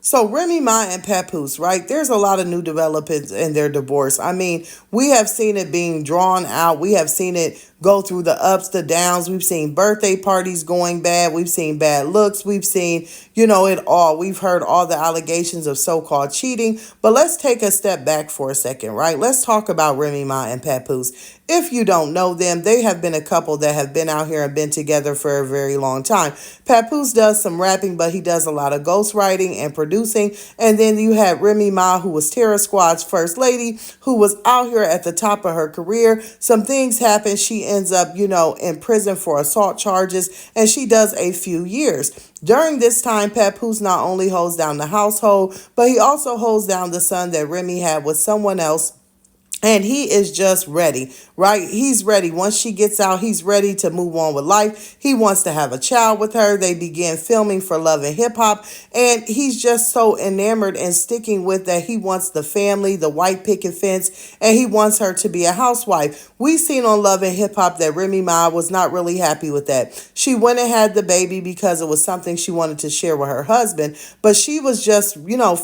So Remy Ma and Papoose, right? There's a lot of new developments in their divorce. I mean, we have seen it being drawn out. We have seen it go through the ups, the downs. We've seen birthday parties going bad. We've seen bad looks. We've seen, it all. We've heard all the allegations of so-called cheating. But let's take a step back for a second, right? Let's talk about Remy Ma and Papoose. If you don't know them, they have been a couple that have been out here and been together for a very long time. Papoose does some rapping, but he does a lot of ghostwriting and producing. And then you had Remy Ma, who was Terror Squad's first lady, who was out here at the top of her career. Some things happen. She ends up, in prison for assault charges, and she does a few years. During this time, Papoose not only holds down the household, but he also holds down the son that Remy had with someone else. And he is just ready, right? He's ready. Once she gets out, he's ready to move on with life. He wants to have a child with her. They begin filming for Love and Hip Hop. And he's just so enamored and sticking with that. He wants the family, the white picket fence, and he wants her to be a housewife. We seen on Love and Hip Hop that Remy Ma was not really happy with that. She went and had the baby because it was something she wanted to share with her husband. But she was just,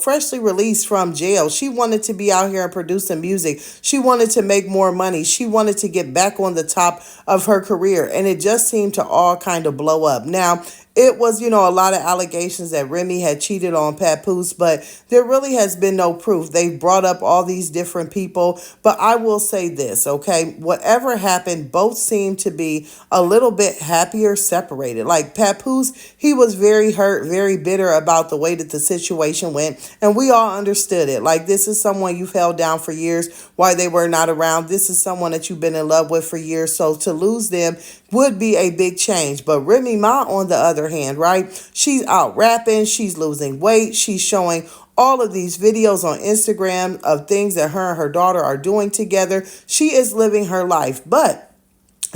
freshly released from jail. She wanted to be out here and producing music. She wanted to make more money. She wanted to get back on the top of her career. And it just seemed to all kind of blow up. Now, it was, a lot of allegations that Remy had cheated on Papoose, but there really has been no proof. They've brought up all these different people, but I will say this, okay? Whatever happened, both seem to be a little bit happier separated. Like Papoose, he was very hurt, very bitter about the way that the situation went, and we all understood it. Like, this is someone you've held down for years while they were not around. This is someone that you've been in love with for years, so to lose them would be a big change. But Remy Ma, on the other hand, right? She's out rapping. She's losing weight. She's showing all of these videos on Instagram of things that her and her daughter are doing together. She is living her life. But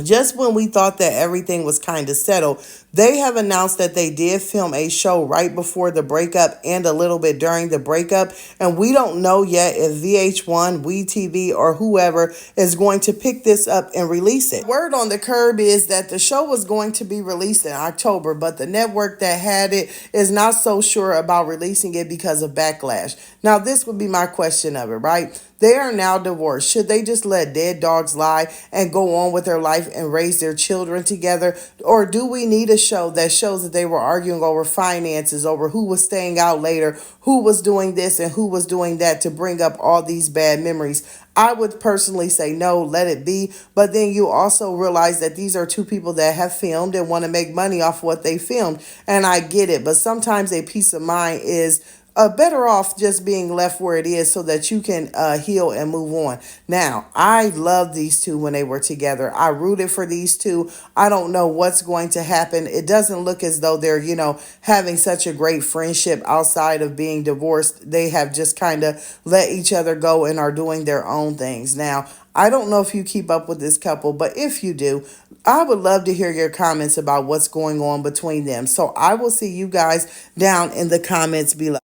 just when we thought that everything was kind of settled, they have announced that they did film a show right before the breakup and a little bit during the breakup. And we don't know yet if VH1, WeTV, or whoever is going to pick this up and release it. Word on the curb is that the show was going to be released in October, but the network that had it is not so sure about releasing it because of backlash. Now, this would be my question of it, right? They are now divorced. Should they just let dead dogs lie and go on with their life and raise their children together? Or do we need a show that shows that they were arguing over finances, over who was staying out later, who was doing this and who was doing that to bring up all these bad memories? I would personally say no, let it be. But then you also realize that these are two people that have filmed and want to make money off what they filmed. And I get it. But sometimes a peace of mind is better off just being left where it is so that you can heal and move on. Now, I love these two when they were together. I rooted for these two. I don't know what's going to happen. It doesn't look as though they're, having such a great friendship outside of being divorced. They have just kind of let each other go and are doing their own things. Now, I don't know if you keep up with this couple, but if you do, I would love to hear your comments about what's going on between them. So I will see you guys down in the comments below.